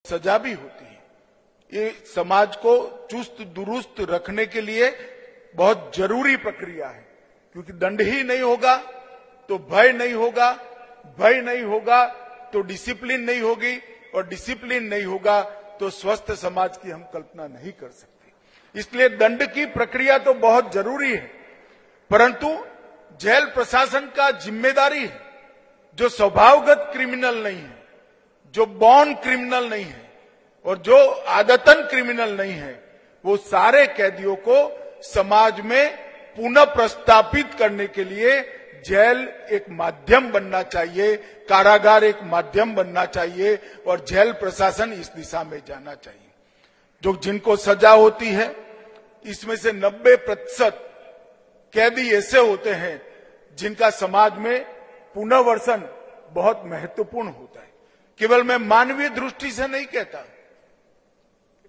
सजा भी होती है। ये समाज को चुस्त दुरुस्त रखने के लिए बहुत जरूरी प्रक्रिया है, क्योंकि दंड ही नहीं होगा तो भय नहीं होगा, भय नहीं होगा तो डिसिप्लिन नहीं होगी, और डिसिप्लिन नहीं होगा तो स्वस्थ समाज की हम कल्पना नहीं कर सकते। इसलिए दंड की प्रक्रिया तो बहुत जरूरी है, परंतु जेल प्रशासन का जिम्मेदारी है, जो स्वभावगत क्रिमिनल नहीं है, जो बॉर्न क्रिमिनल नहीं है और जो आदतन क्रिमिनल नहीं है, वो सारे कैदियों को समाज में पुनः प्रस्थापित करने के लिए जेल एक माध्यम बनना चाहिए, कारागार एक माध्यम बनना चाहिए, और जेल प्रशासन इस दिशा में जाना चाहिए। जो जिनको सजा होती है, इसमें से 90% कैदी ऐसे होते हैं जिनका समाज में पुनर्वसन बहुत महत्वपूर्ण होता है। केवल मैं मानवीय दृष्टि से नहीं कहता,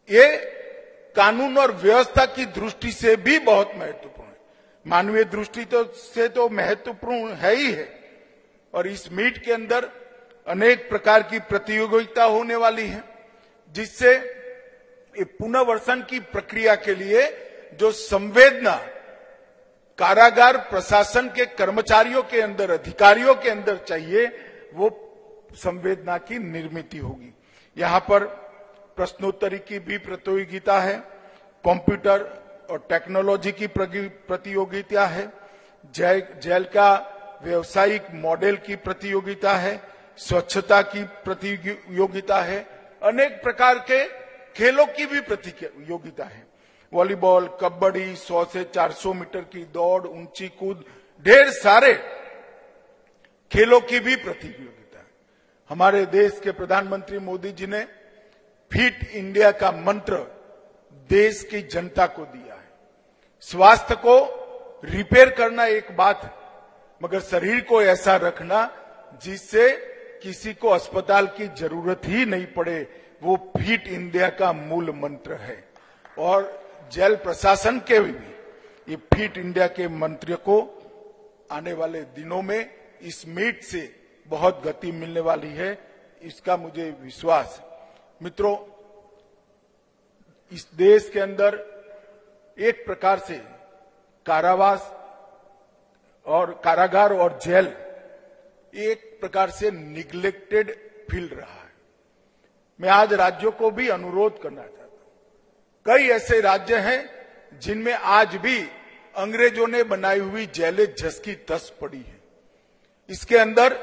ये कानून और व्यवस्था की दृष्टि से भी बहुत महत्वपूर्ण है। मानवीय दृष्टि से तो महत्वपूर्ण है ही है, और इस मीट के अंदर अनेक प्रकार की प्रतियोगिता होने वाली है, जिससे पुनर्वसन की प्रक्रिया के लिए जो संवेदना कारागार प्रशासन के कर्मचारियों के अंदर, अधिकारियों के अंदर चाहिए, वो संवेदना की निर्मित होगी। यहाँ पर प्रश्नोत्तरी की भी प्रतियोगिता है, कंप्यूटर और टेक्नोलॉजी की प्रतियोगिता है, जेल का व्यवसायिक मॉडल की प्रतियोगिता है, स्वच्छता की प्रतियोगिता है, अनेक प्रकार के खेलों की भी प्रतियोगिता है। वॉलीबॉल, कबड्डी, 100 से 400 मीटर की दौड़, ऊंची कूद, ढेर सारे खेलों की भी प्रतियोगिता है। हमारे देश के प्रधानमंत्री मोदी जी ने फिट इंडिया का मंत्र देश की जनता को दिया है। स्वास्थ्य को रिपेयर करना एक बात है, मगर शरीर को ऐसा रखना जिससे किसी को अस्पताल की जरूरत ही नहीं पड़े, वो फिट इंडिया का मूल मंत्र है। और जेल प्रशासन के भी ये फिट इंडिया के मंत्र को आने वाले दिनों में इस मीट से बहुत गति मिलने वाली है, इसका मुझे विश्वास है। मित्रों, इस देश के अंदर एक प्रकार से कारावास और कारागार और जेल एक प्रकार से निग्लेक्टेड फील रहा है। मैं आज राज्यों को भी अनुरोध करना चाहता हूं। कई ऐसे राज्य हैं जिनमें आज भी अंग्रेजों ने बनाई हुई जेलें जस की तस पड़ी है। इसके अंदर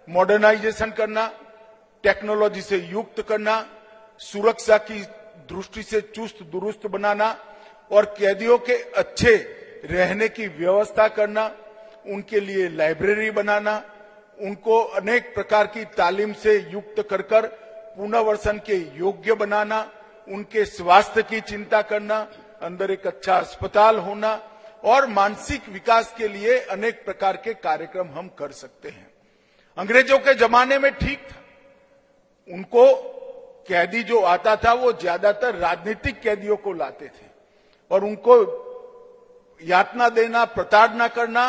मॉडर्नाइजेशन करना, टेक्नोलॉजी से युक्त करना, सुरक्षा की दृष्टि से चुस्त दुरुस्त बनाना और कैदियों के अच्छे रहने की व्यवस्था करना, उनके लिए लाइब्रेरी बनाना, उनको अनेक प्रकार की तालीम से युक्त कर पुनर्वसन के योग्य बनाना, उनके स्वास्थ्य की चिंता करना, अंदर एक अच्छा अस्पताल होना, और मानसिक विकास के लिए अनेक प्रकार के कार्यक्रम हम कर सकते हैं। अंग्रेजों के जमाने में ठीक था, उनको कैदी जो आता था वो ज्यादातर राजनीतिक कैदियों को लाते थे, और उनको यातना देना, प्रताड़ना करना,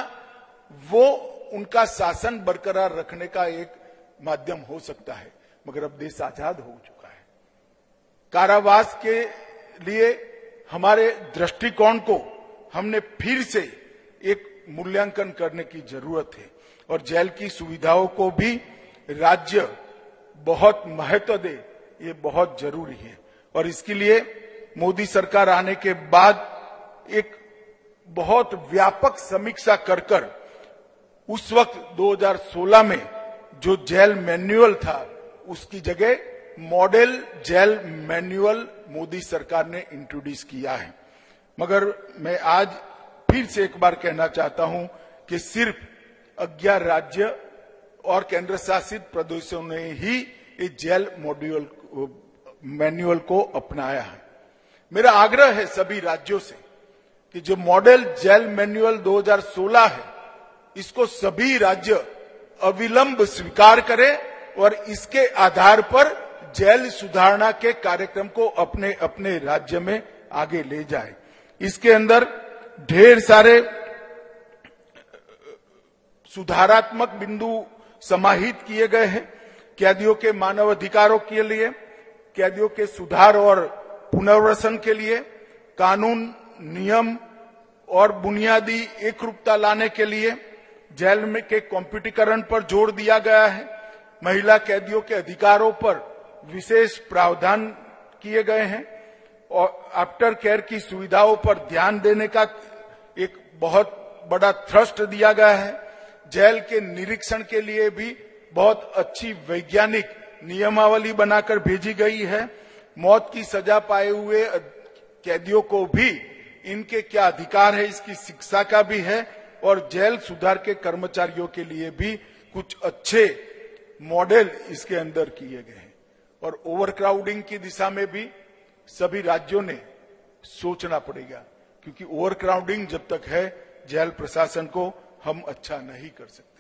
वो उनका शासन बरकरार रखने का एक माध्यम हो सकता है। मगर अब देश आजाद हो चुका है। कारावास के लिए हमारे दृष्टिकोण को हमने फिर से एक मूल्यांकन करने की जरूरत है, और जेल की सुविधाओं को भी राज्य बहुत महत्व दे, ये बहुत जरूरी है। और इसके लिए मोदी सरकार आने के बाद एक बहुत व्यापक समीक्षा कर उस वक्त 2016 में जो जेल मैनुअल था, उसकी जगह मॉडल जेल मैनुअल मोदी सरकार ने इंट्रोड्यूस किया है। मगर मैं आज फिर से एक बार कहना चाहता हूं कि सिर्फ 11 राज्य और केंद्र शासित प्रदेशों ने ही ये जेल मैनुअल को अपनाया है। मेरा आग्रह है सभी राज्यों से कि जो मॉडल जेल मैनुअल 2016 है, इसको सभी राज्य अविलंब स्वीकार करें और इसके आधार पर जेल सुधारणा के कार्यक्रम को अपने अपने राज्य में आगे ले जाए। इसके अंदर ढेर सारे सुधारात्मक बिंदु समाहित किए गए हैं कैदियों के मानव अधिकारों के लिए, कैदियों के सुधार और पुनर्वसन के लिए, कानून, नियम और बुनियादी एकरूपता लाने के लिए जेल में के कॉम्प्यूटरीकरण पर जोर दिया गया है। महिला कैदियों के अधिकारों पर विशेष प्रावधान किए गए हैं और आफ्टर केयर की सुविधाओं पर ध्यान देने का एक बहुत बड़ा थ्रस्ट दिया गया है। जेल के निरीक्षण के लिए भी बहुत अच्छी वैज्ञानिक नियमावली बनाकर भेजी गई है। मौत की सजा पाए हुए कैदियों को भी इनके क्या अधिकार है इसकी शिक्षा का भी है और जेल सुधार के कर्मचारियों के लिए भी कुछ अच्छे मॉडल इसके अंदर किए गए हैं। और ओवरक्राउडिंग की दिशा में भी सभी राज्यों ने सोचना पड़ेगा, क्योंकि ओवरक्राउडिंग जब तक है जेल प्रशासन को हम अच्छा नहीं कर सकते।